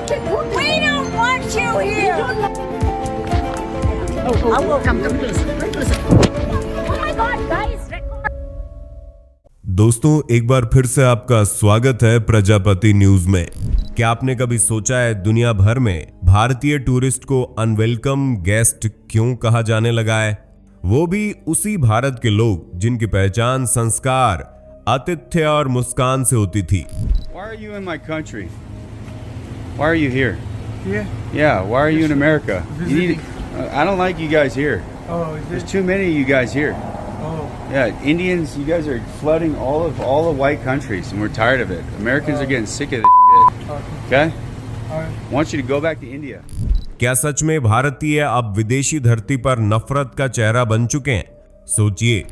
We don't want you here. Oh, come listen. Oh my God, guys, record. दोस्तों एक बार फिर से आपका स्वागत है प्रजापति न्यूज में। क्या आपने कभी सोचा है दुनिया भर में भारतीय टूरिस्ट को अनवेलकम गेस्ट क्यों कहा जाने लगा है? वो भी उसी भारत के लोग जिनकी पहचान संस्कार, आतिथ्य और मुस्कान से होती थी। Why are you in my country? Why are you here? Yeah. Yeah, why are you in America? You Visiting. need, I don't like you guys here. Oh, is There's it? too many of you guys here. Oh. Yeah, Indians, you guys are flooding all the white countries, and we're tired of it. Americans are getting sick of this shit. Okay. Okay? Alright. I want you to go back to India. क्या सच में भारतीय अब विदेशी धरती पर नफरत का चेहरा बन चुके हैं? सोचिए,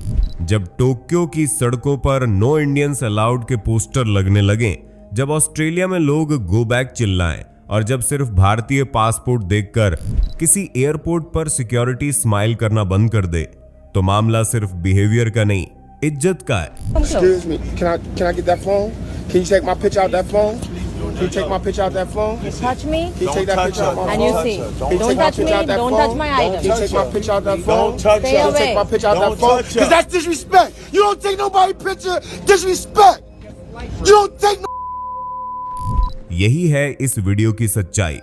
जब टोक्यो की सड़कों पर नो इंडियंस अलाउड के पोस्टर लगने लगे, जब ऑस्ट्रेलिया में लोग गो बैक चिल्लाएं और जब सिर्फ भारतीय पासपोर्ट देखकर किसी एयरपोर्ट पर सिक्योरिटी स्माइल करना बंद कर दे, तो मामला सिर्फ बिहेवियर का नहीं, इज्जत का है। Excuse me, can I get that phone? Can you take my picture out that phone? Can you take my picture out that phone? You touch me, Can you take that picture out my and phone? you see. Can you Don't take my touch me, picture out that don't phone? touch my Can you items. take my picture out that phone? Stay Can you away. take my picture out that phone? Because that's disrespect. You don't take nobody picture. Disrespect. You don't take no. यही है इस video की सच्चाई,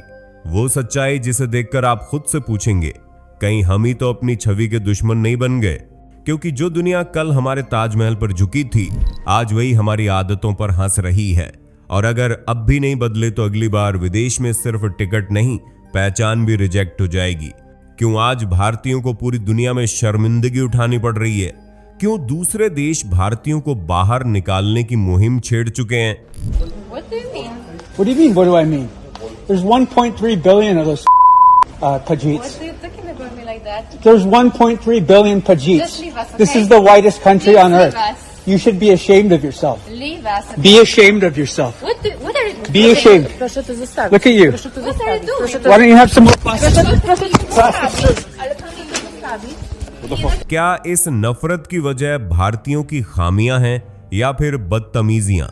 वो सच्चाई जिसे देखकर आप खुद से पूछेंगे, कहीं हम ही तो अपनी छवि के दुश्मन नहीं बन गए? क्योंकि जो दुनिया कल हमारे ताजमहल पर झुकी थी, आज वही हमारी आदतों पर हंस रही है। और अगर अब भी नहीं बदले तो अगली बार विदेश में सिर्फ टिकट नहीं, पहचान भी रिजेक्ट हो जाएगी। क्यों आज भारतीयों को पूरी दुनिया में शर्मिंदगी उठानी पड़ रही है? क्यों दूसरे देश भारतीयों को बाहर निकालने की मुहिम छेड़ चुके हैं? What do you mean? What do you mean, what do I mean? There's 1.3 billion of those Tajiks. What are you talking about me like that? There's 1.3 billion Tajiks. Just leave us, This okay? is the whitest country Please on leave earth. us. You should be ashamed of yourself. Leave us. Be ashamed of yourself. What are you doing? Be ashamed. Proszę to zostawić. Look at you. What are you doing? Why don't you have some more Proszę to zostawić. Ale pan mnie nie zostawi. क्या इस नफरत की वजह भारतीयों की खामियां हैं या फिर बदतमीजियां?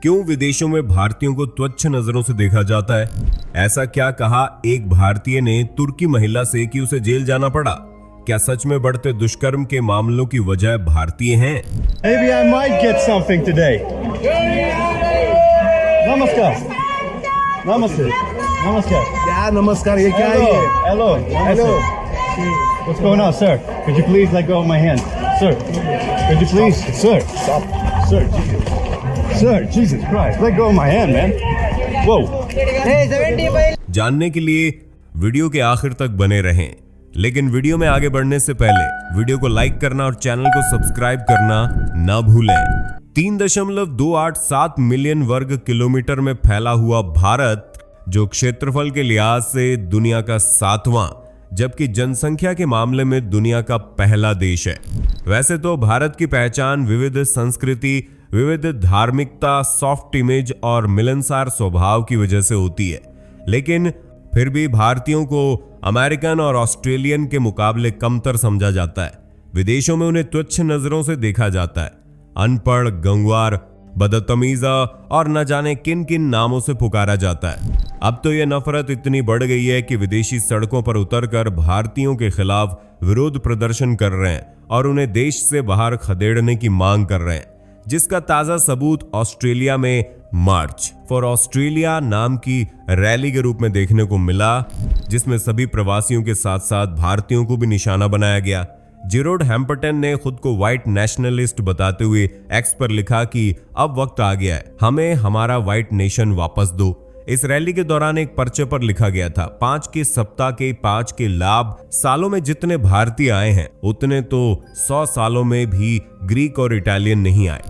क्यों विदेशों में भारतीयों को तुच्छ नजरों से देखा जाता है? ऐसा क्या कहा एक भारतीय ने तुर्की महिला से कि उसे जेल जाना पड़ा? क्या सच में बढ़ते दुष्कर्म के मामलों की वजह भारतीय हैं? Maybe I might get something today. Namaskar. Namaste. Namaskar. Yeah, namaskar. ये क्या Hello. है? Hello. Hello. What's going on, sir? Could you please let go of my hand? Sir. Could you please? Sir. Stop. Sir. Jesus. Sir. Jesus Christ. Let go of my hand, man. Whoa. जानने के लिए video के आखिर तक बने रहें। लेकिन video में आगे बढ़ने से पहले वीडियो को लाइक करना और चैनल को सब्सक्राइब करना ना भूलें। 3.287 मिलियन वर्ग किलोमीटर में फैला हुआ भारत, जो क्षेत्रफल के लिहाज से दुनिया का 7वां, जबकि जनसंख्या के मामले में दुनिया का पहला देश है। वैसे तो भारत की पहचान विविध संस्कृति, विविध धार्मिकता, सॉफ्ट इमेज और मिलनसार स्वभाव की वजह से होती है, लेकिन फिर भी भारतीयों को अमेरिकन और ऑस्ट्रेलियन के मुकाबले कमतर समझा जाता है। विदेशों में उन्हें तुच्छ नजरों से देखा जाता है। अनपढ़, गंवार, बदतमीजा और न जाने किन किन नामों से पुकारा जाता है। अब तो यह नफरत इतनी बढ़ गई है कि विदेशी सड़कों पर उतरकर भारतीयों के खिलाफ विरोध प्रदर्शन कर रहे हैं और उन्हें देश से बाहर खदेड़ने की मांग कर रहे हैं, जिसका ताजा सबूत ऑस्ट्रेलिया में मार्च फॉर ऑस्ट्रेलिया नाम की रैली के रूप में देखने को मिला, जिसमें सभी प्रवासियों के साथ साथ भारतीयों को भी निशाना बनाया गया। जेरोड हैम्पटन ने खुद को व्हाइट नेशनलिस्ट बताते हुए एक्स पर लिखा कि अब वक्त आ गया है, हमें हमारा व्हाइट नेशन वापस दो। इस रैली के दौरान एक पर्चे पर लिखा गया था, 5 के सप्ताह के 5 के लाभ। सालों में जितने भारतीय आए हैं उतने तो 100 सालों में भी ग्रीक और इटालियन नहीं आए।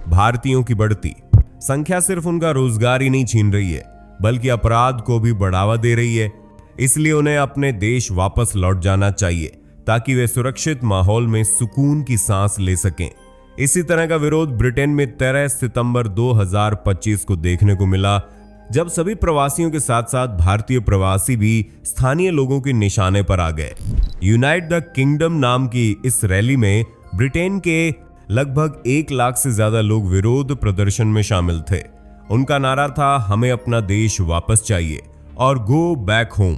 भारतीयों की बढ़ती संख्या सिर्फ उनका रोजगार ही नहीं छीन रही है, बल्कि अपराध को भी बढ़ावा दे रही है। इसलिए उन्हें अपने देश वापस लौट जाना चाहिए ताकि वे सुरक्षित माहौल में सुकून की सांस ले सकें। इसी तरह का विरोध ब्रिटेन में 13 सितंबर 2025 को देखने को मिला, जब सभी प्रवासियों के साथ साथ भारतीय प्रवासी भी स्थानीय लोगों के निशाने पर आ गए। यूनाइट द किंगडम नाम की इस रैली में ब्रिटेन के लगभग 1 लाख से ज्यादा लोग विरोध प्रदर्शन में शामिल थे। उनका नारा था, हमें अपना देश वापस चाहिए और गो बैक होम।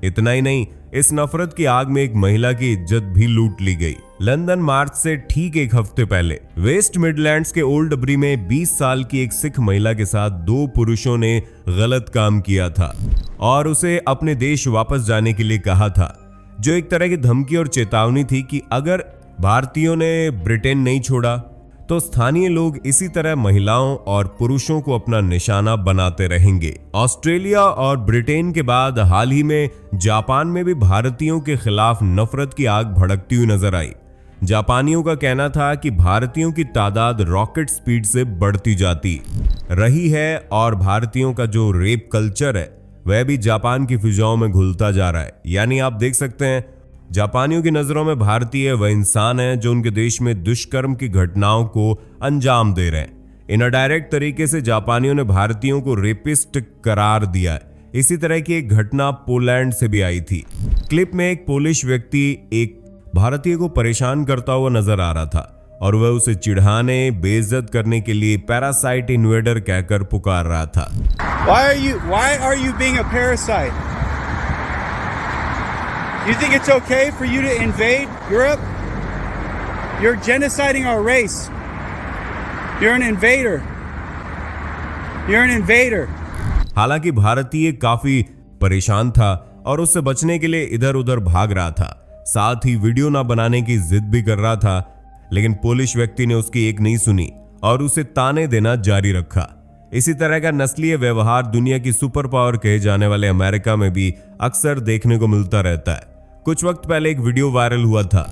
इतना ही नहीं, इस नफरत की आग में एक महिला की इज्जत भी लूट ली गई। लंदन मार्च से ठीक एक हफ्ते पहले वेस्ट मिडलैंड्स के ओल्डबरी में 20 साल की एक सिख महिला के साथ 2 पुरुषों ने गलत काम किया था और उसे अपने देश वापस जाने के लिए कहा था, जो एक तरह की धमकी और चेतावनी थी कि अगर भारतीयों ने ब्रिटेन नहीं छोड़ा तो स्थानीय लोग इसी तरह महिलाओं और पुरुषों को अपना निशाना बनाते रहेंगे। ऑस्ट्रेलिया और ब्रिटेन के बाद हाल ही में जापान में भी भारतीयों के खिलाफ नफरत की आग भड़कती हुई नजर आई। जापानियों का कहना था कि भारतीयों की तादाद रॉकेट स्पीड से बढ़ती जाती रही है और भारतीयों का जो रेप कल्चर है वह भी जापान की फिजाओं में घुलता जा रहा है। यानी आप देख सकते हैं, जापानियों की नजरों में भारतीय वह इंसान है जो उनके देश में दुष्कर्म की घटनाओं को अंजाम दे रहे हैं। इन डायरेक्ट तरीके से जापानियों ने भारतीयों को रेपिस्ट करार दिया है। इसी तरह की एक घटना पोलैंड से भी आई थी। क्लिप में एक पोलिश व्यक्ति एक भारतीय को परेशान करता हुआ नजर आ रहा था और वह उसे चिढ़ाने, बेइज्जत करने के लिए पैरासाइट इन्वेडर कहकर पुकार रहा था। Why are you being a parasite? You think it's okay for you to invade Europe? You're genociding our race. You're an invader. You're an invader. हालांकि भारतीय काफी परेशान था और उससे बचने के लिए इधर उधर भाग रहा था, साथ ही वीडियो ना बनाने की जिद भी कर रहा था, लेकिन पोलिश व्यक्ति ने उसकी एक नहीं सुनी और उसे ताने देना जारी रखा। इसी तरह का नस्लीय व्यवहार दुनिया की सुपर पावर कहे जाने वाले अमेरिका में भी अक्सर देखने को मिलता रहता है। कुछ वक्त पहले एक वीडियो वायरल हुआ था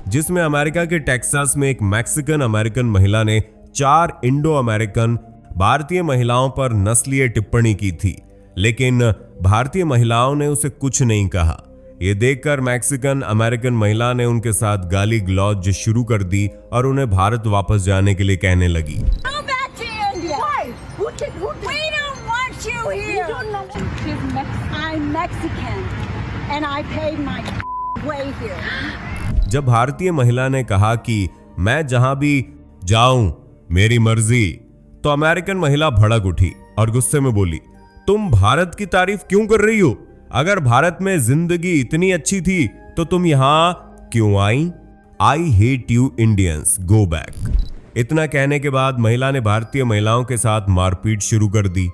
जिसमें अमेरिका के टेक्सास में एक मैक्सिकन अमेरिकन महिला ने 4 इंडो अमेरिकन भारतीय महिलाओं पर नस्लीय टिप्पणी की थी, लेकिन भारतीय महिलाओं ने उसे कुछ नहीं कहा। ये देखकर मैक्सिकन अमेरिकन महिला ने उनके साथ गाली गलौज शुरू कर दी और उन्हें भारत वापस जाने के लिए कहने लगी। Go back to India. Why? Who did? We don't want you We here. don't know. She's Mexican. I'm Mexican and I paid my way here. जब भारतीय महिला ने कहा कि मैं जहां भी जाऊं मेरी मर्जी, तो अमेरिकन महिला भड़क उठी और गुस्से में बोली, तुम भारत की तारीफ क्यों कर रही हो? अगर भारत में जिंदगी इतनी अच्छी थी तो तुम यहां क्यों आई? I hate you Indians, go back. इतना कहने के बाद महिला ने भारतीय महिलाओं के साथ मारपीट शुरू कर दी।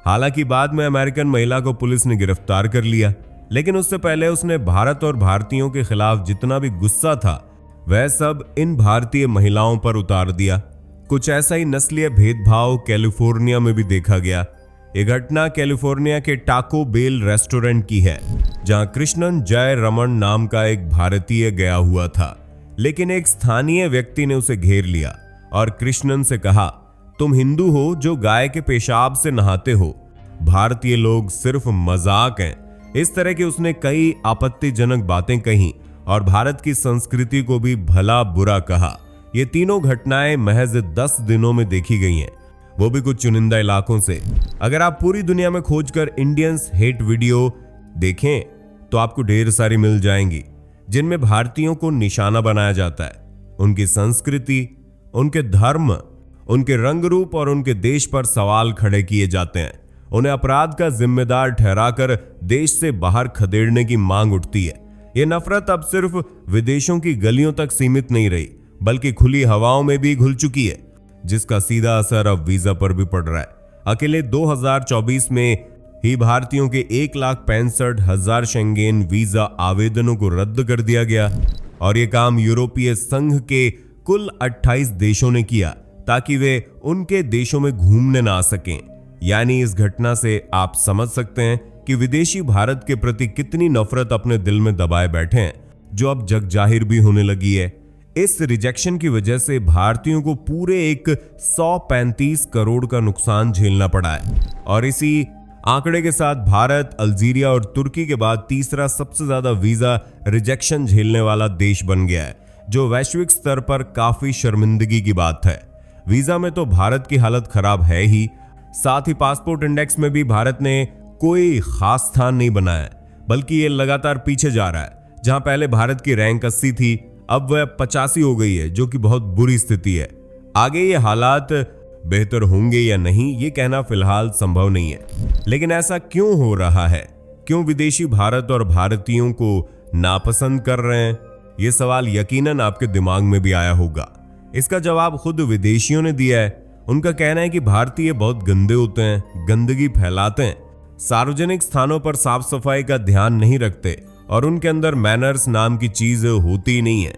हालांकि बाद में अमेरिकन महिला को पुलिस ने गिरफ्तार कर लिया, लेकिन उससे पहले उसने भारत और भारतीयों के खिलाफ जितना भी गुस्सा था वह सब इन भारतीय महिलाओं पर उतार दिया। कुछ ऐसा ही नस्लीय भेदभाव कैलिफोर्निया में भी देखा गया। ये घटना कैलिफोर्निया के टाको बेल रेस्टोरेंट की है, जहां कृष्णन जय रमन नाम का एक भारतीय गया हुआ था, लेकिन एक स्थानीय व्यक्ति ने उसे घेर लिया और कृष्णन से कहा, तुम हिंदू हो जो गाय के पेशाब से नहाते हो, भारतीय लोग सिर्फ मजाक हैं। इस तरह की उसने कई आपत्तिजनक बातें कही और भारत की संस्कृति को भी भला बुरा कहा। ये तीनों घटनाएं महज 10 दिनों में देखी गई हैं, वो भी कुछ चुनिंदा इलाकों से। अगर आप पूरी दुनिया में खोजकर इंडियंस हेट वीडियो देखें तो आपको ढेर सारी मिल जाएंगी, जिनमें भारतीयों को निशाना बनाया जाता है, उनकी संस्कृति, उनके धर्म, उनके रंग रूप और उनके देश पर सवाल खड़े किए जाते हैं। उन्हें अपराध का जिम्मेदार ठहराकर देश से बाहर खदेड़ने की मांग उठती है। ये नफरत अब सिर्फ विदेशों की गलियों तक सीमित नहीं रही, बल्कि खुली हवाओं में भी घुल चुकी है, जिसका सीधा असर अब वीजा पर भी पड़ रहा है। अकेले 2024 में ही भारतीयों के 1,65,000 शेंगेन वीजा आवेदनों को रद्द कर दिया गया और ये काम यूरोपीय संघ के कुल 28 देशों ने किया ताकि वे उनके देशों में घूमने ना आ सकें। यानी इस घटना से आप समझ सकते हैं कि विदेशी भारत के प्रति कितनी नफरत अपने दिल में दबाए बैठे हैं, जो अब जग जाहिर भी होने लगी है। इस रिजेक्शन की वजह से भारतीयों को पूरे 135 करोड़ का नुकसान झेलना पड़ा है और इसी आंकड़े के साथ भारत, अल्जीरिया और तुर्की के बाद तीसरा सबसे ज्यादा वीजा रिजेक्शन झेलने वाला देश बन गया है, जो वैश्विक स्तर पर काफी शर्मिंदगी की बात है। वीजा में तो भारत की हालत खराब है ही, साथ ही पासपोर्ट इंडेक्स में भी भारत ने कोई खास स्थान नहीं बनाया, बल्कि ये लगातार पीछे जा रहा है। जहां पहले भारत की रैंक 80 थी, अब वह 85 हो गई है, जो कि बहुत बुरी स्थिति है। आगे ये हालात बेहतर होंगे या नहीं, ये कहना फिलहाल संभव नहीं है। लेकिन ऐसा क्यों हो रहा है, क्यों विदेशी भारत और भारतीयों को नापसंद कर रहे हैं? ये सवाल यकीनन आपके दिमाग में भी आया होगा। इसका जवाब खुद विदेशियों ने दिया है। उनका कहना है कि भारतीय बहुत गंदे होते हैं, गंदगी फैलाते हैं, सार्वजनिक स्थानों पर साफ सफाई का ध्यान नहीं रखते और उनके अंदर मैनर्स नाम की चीज होती नहीं है।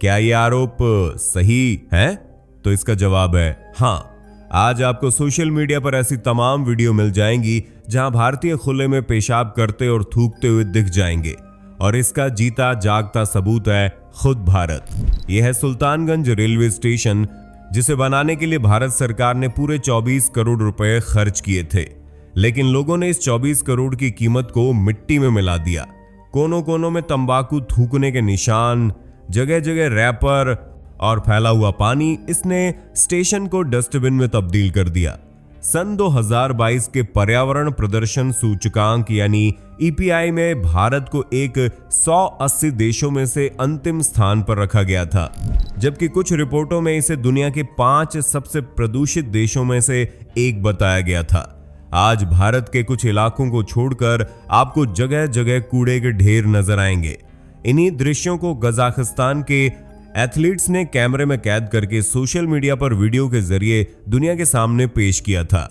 क्या ये आरोप सही है? तो इसका जवाब है हाँ। आज आपको सोशल मीडिया पर ऐसी तमाम वीडियो मिल जाएंगी जहां भारतीय खुले में पेशाब करते और थूकते हुए दिख जाएंगे, और इसका जीता जागता सबूत है खुद भारत। यह है सुल्तानगंज रेलवे स्टेशन, जिसे बनाने के लिए भारत सरकार ने पूरे 24 करोड़ रुपए खर्च किए थे, लेकिन लोगों ने इस 24 करोड़ की कीमत को मिट्टी में मिला दिया। कोनों कोनों में तंबाकू थूकने के निशान, जगह जगह रैपर और फैला हुआ पानी, इसने स्टेशन को डस्टबिन में तब्दील कर दिया। सन 2022 के पर्यावरण प्रदर्शन सूचकांक यानी EPI में भारत को एक 180 देशों में से अंतिम स्थान पर रखा गया था, जबकि कुछ रिपोर्टों में इसे दुनिया के 5 सबसे प्रदूषित देशों में से एक बताया गया था। आज भारत के कुछ इलाकों को छोड़कर आपको जगह जगह कूड़े के ढेर नजर आएंगे। इन्हीं दृश्यों को कजाकिस्तान के एथलीट्स ने कैमरे में कैद करके सोशल मीडिया पर वीडियो के जरिए दुनिया के सामने पेश किया था।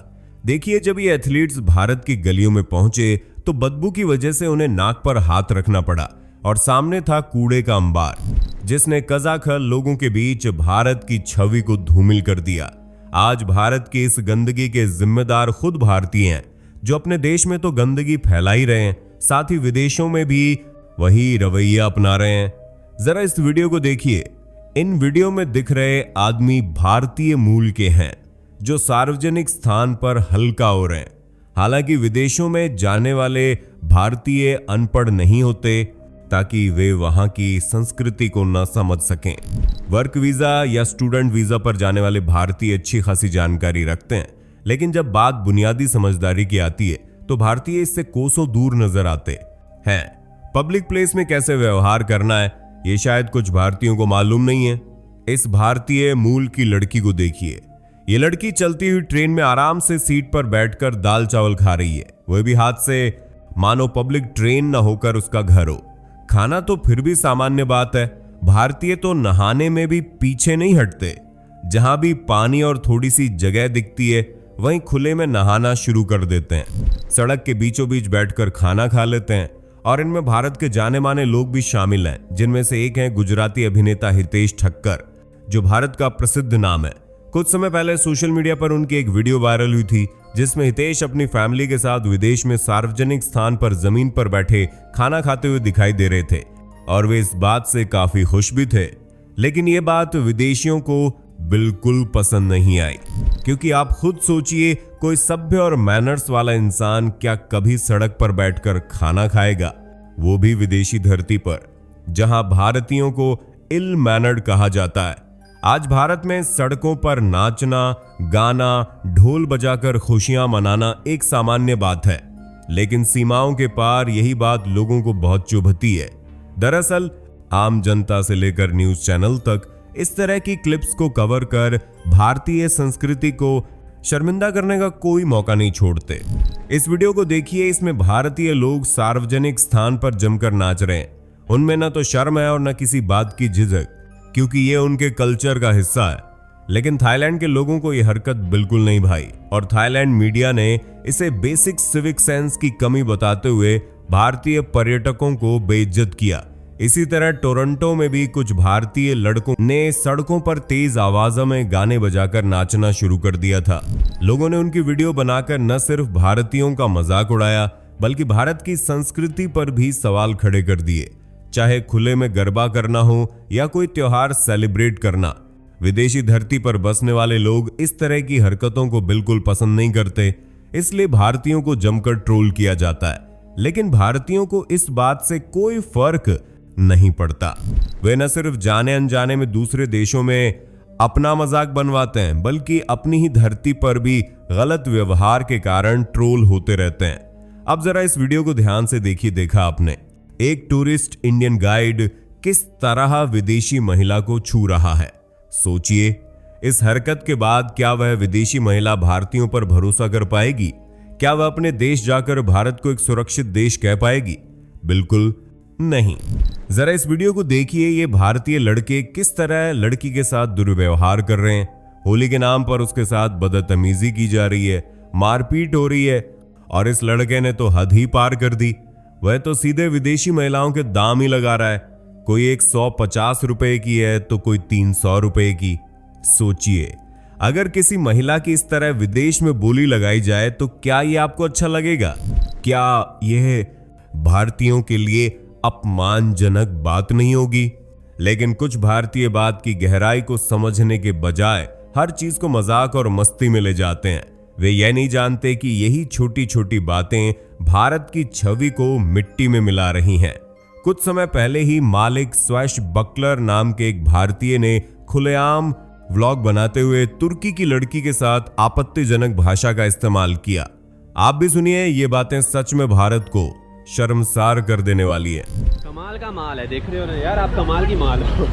देखिए, जब ये एथलीट्स भारत की गलियों में पहुंचे तो बदबू की वजह से उन्हें नाक पर हाथ रखना पड़ा और सामने था कूड़े का अंबार, जिसने कजाक लोगों के बीच भारत की छवि को धूमिल कर दिया। आज भारत की इस गंदगी के जिम्मेदार खुद भारतीय हैं, जो अपने देश में तो गंदगी फैला ही रहे हैं, साथ ही विदेशों में भी वही रवैया अपना रहे हैं। जरा इस वीडियो को देखिए। इन वीडियो में दिख रहे आदमी भारतीय मूल के हैं, जो सार्वजनिक स्थान पर हल्का हो रहे हैं। हालांकि विदेशों में जाने वाले भारतीय अनपढ़ नहीं होते, ताकि वे वहां की संस्कृति को न समझ सकें। वर्क वीजा या स्टूडेंट वीजा पर जाने वाले भारतीय अच्छी खासी जानकारी रखते हैं, लेकिन जब बात बुनियादी समझदारी की आती है तो भारतीय इससे कोसों दूर नजर आते हैं। पब्लिक प्लेस में कैसे व्यवहार करना है, ये शायद कुछ भारतीयों को मालूम नहीं है। इस भारतीय मूल की लड़की को देखिए। ये लड़की चलती हुई ट्रेन में आराम से सीट पर बैठकर दाल चावल खा रही है, वह भी हाथ से, मानो पब्लिक ट्रेन न होकर उसका घर हो। खाना तो फिर भी सामान्य बात है, भारतीय तो नहाने में भी पीछे नहीं हटते। जहां भी पानी और थोड़ी सी जगह दिखती है, वहीं खुले में नहाना शुरू कर देते हैं। सड़क के बीचों बीच बैठकर खाना खा लेते हैं, और इनमें भारत के जाने माने लोग भी शामिल हैं, जिनमें से एक हैं गुजराती अभिनेता हितेश ठक्कर, जो भारत का प्रसिद्ध नाम है। कुछ समय पहले सोशल मीडिया पर उनकी एक वीडियो वायरल हुई थी, जिसमें हितेश अपनी फैमिली के साथ विदेश में सार्वजनिक स्थान पर जमीन पर बैठे खाना खाते हुए दिखाई दे रहे थे, और वे इस बात से काफी खुश भी थे। लेकिन ये बात विदेशियों को बिल्कुल पसंद नहीं आई, क्योंकि आप खुद सोचिए, कोई सभ्य और मैनर्स वाला इंसान क्या कभी सड़क पर बैठकर खाना खाएगा, वो भी विदेशी धरती पर, जहां भारतीयों को इल मैनर्ड कहा जाता है। आज भारत में सड़कों पर नाचना, गाना, ढोल बजाकर खुशियां मनाना एक सामान्य बात है, लेकिन सीमाओं के पार यही बात लोगों को बहुत चुभती है। दरअसल आम जनता से लेकर न्यूज चैनल तक इस तरह की क्लिप्स को कवर कर भारतीय संस्कृति को शर्मिंदा करने का कोई मौका नहीं छोड़ते। इस वीडियो को देखिए, इसमें भारतीय लोग सार्वजनिक स्थान पर जमकर नाच रहे हैं। उनमें न तो शर्म है और न किसी बात की झिझक, क्योंकि ये उनके कल्चर का हिस्सा है। लेकिन थाईलैंड के लोगों को यह हरकत बिल्कुल नहीं भाई, और थाईलैंड मीडिया ने इसे बेसिक सिविक सेंस की कमी बताते हुए भारतीय पर्यटकों को बेइज्जत किया। इसी तरह टोरंटो में भी कुछ भारतीय लड़कों ने सड़कों पर तेज आवाजों में गाने बजाकर नाचना शुरू कर दिया था। लोगों ने उनकी वीडियो बनाकर न सिर्फ भारतीयों का मजाक उड़ाया, बल्कि भारत की संस्कृति पर भी सवाल खड़े कर दिए। चाहे खुले में गरबा करना हो या कोई त्योहार सेलिब्रेट करना, विदेशी धरती पर बसने वाले लोग इस तरह की हरकतों को बिल्कुल पसंद नहीं करते, इसलिए भारतीयों को जमकर ट्रोल किया जाता है। लेकिन भारतीयों को इस बात से कोई फर्क नहीं पड़ता। वे न सिर्फ जाने अनजाने में दूसरे देशों में अपना मजाक बनवाते हैं, बल्कि अपनी ही धरती पर भी गलत व्यवहार के कारण ट्रोल होते रहते हैं। अब जरा इस वीडियो को ध्यान से देखिए। देखा आपने, एक टूरिस्ट इंडियन गाइड किस तरह विदेशी महिला को छू रहा है। सोचिए, इस हरकत के बाद क्या वह विदेशी महिला भारतीयों पर भरोसा कर पाएगी? क्या वह अपने देश जाकर भारत को एक सुरक्षित देश कह पाएगी? बिल्कुल नहीं। जरा इस वीडियो को देखिए, ये भारतीय लड़के किस तरह लड़की के साथ दुर्व्यवहार कर रहे हैं। होली के नाम पर उसके साथ बदतमीजी की जा रही है, मारपीट हो रही है, और इस लड़के ने तो हद ही पार कर दी। वह तो सीधे विदेशी महिलाओं के दाम ही लगा रहा है। कोई 150 रुपए की है तो कोई 300 रुपए की। सोचिए, अगर किसी महिला की इस तरह विदेश में बोली लगाई जाए तो क्या ये आपको अच्छा लगेगा? क्या यह भारतीयों के लिए अपमानजनक बात नहीं होगी? लेकिन कुछ भारतीय बात की गहराई को समझने के बजाय हर चीज को मजाक और मस्ती में ले जाते हैं। वे यह नहीं जानते कि यही छोटी छोटी बातें भारत की छवि को मिट्टी में मिला रही हैं। कुछ समय पहले ही मालिक स्वैश बकलर नाम के एक भारतीय ने खुलेआम व्लॉग बनाते हुए तुर्की की लड़की के साथ आपत्तिजनक भाषा का इस्तेमाल किया। आप भी सुनिए, ये बातें सच में भारत को शर्मसार कर देने वाली है। कमाल का माल है, देख रहे हो ना यार, आप कमाल की माल हो।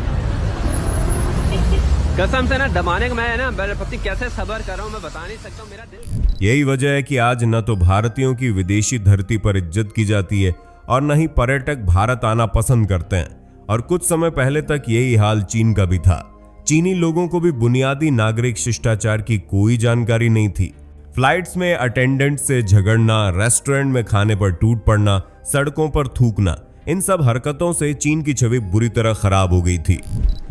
कसम से ना दबाने का मैं ना पति कैसे सब्र कर रहा हूँ मैं बता नहीं सकता हूँ। मेरा दिल, यही वजह है कि आज न तो भारतीयों की विदेशी धरती पर इज्जत की जाती है और न ही पर्यटक भारत आना पसंद करते हैं। और कुछ समय पहले तक यही हाल चीन का भी था। चीनी लोगों को भी बुनियादी नागरिक शिष्टाचार की कोई जानकारी नहीं थी। फ्लाइट्स में अटेंडेंट से झगड़ना, रेस्टोरेंट में खाने पर टूट पड़ना, सड़कों पर थूकना, इन सब हरकतों से चीन की छवि बुरी तरह खराब हो गई थी।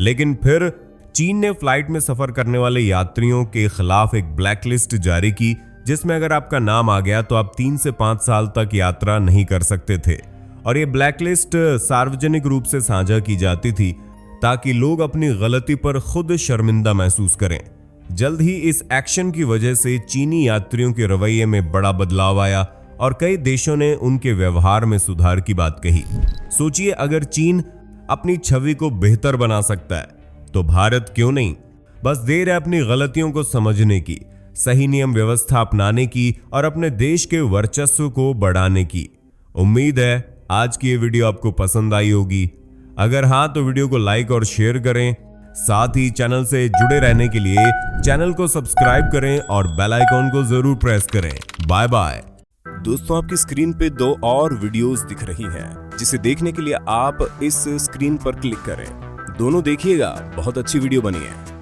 लेकिन फिर चीन ने फ्लाइट में सफर करने वाले यात्रियों के खिलाफ एक ब्लैकलिस्ट जारी की, जिसमें अगर आपका नाम आ गया तो आप 3 से 5 साल तक यात्रा नहीं कर सकते थे। और ये ब्लैकलिस्ट सार्वजनिक रूप से साझा की जाती थी ताकि लोग अपनी गलती पर खुद शर्मिंदा महसूस करें। जल्द ही इस एक्शन की वजह से चीनी यात्रियों के रवैये में बड़ा बदलाव आया और कई देशों ने उनके व्यवहार में सुधार की बात कही। सोचिए, अगर चीन अपनी छवि को बेहतर बना सकता है तो भारत क्यों नहीं? बस देर है अपनी गलतियों को समझने की, सही नियम व्यवस्था अपनाने की और अपने देश के वर्चस्व को बढ़ाने की। उम्मीद है आज की ये वीडियो आपको पसंद आई होगी। अगर हाँ तो वीडियो को लाइक और शेयर करें। साथ ही चैनल से जुड़े रहने के लिए चैनल को सब्सक्राइब करें और बेल आइकॉन को जरूर प्रेस करें। Bye bye. दोस्तों, आपकी स्क्रीन पे 2 और वीडियोस दिख रही हैं, जिसे देखने के लिए आप इस स्क्रीन पर क्लिक करें। दोनों देखिएगा, बहुत अच्छी वीडियो बनी है।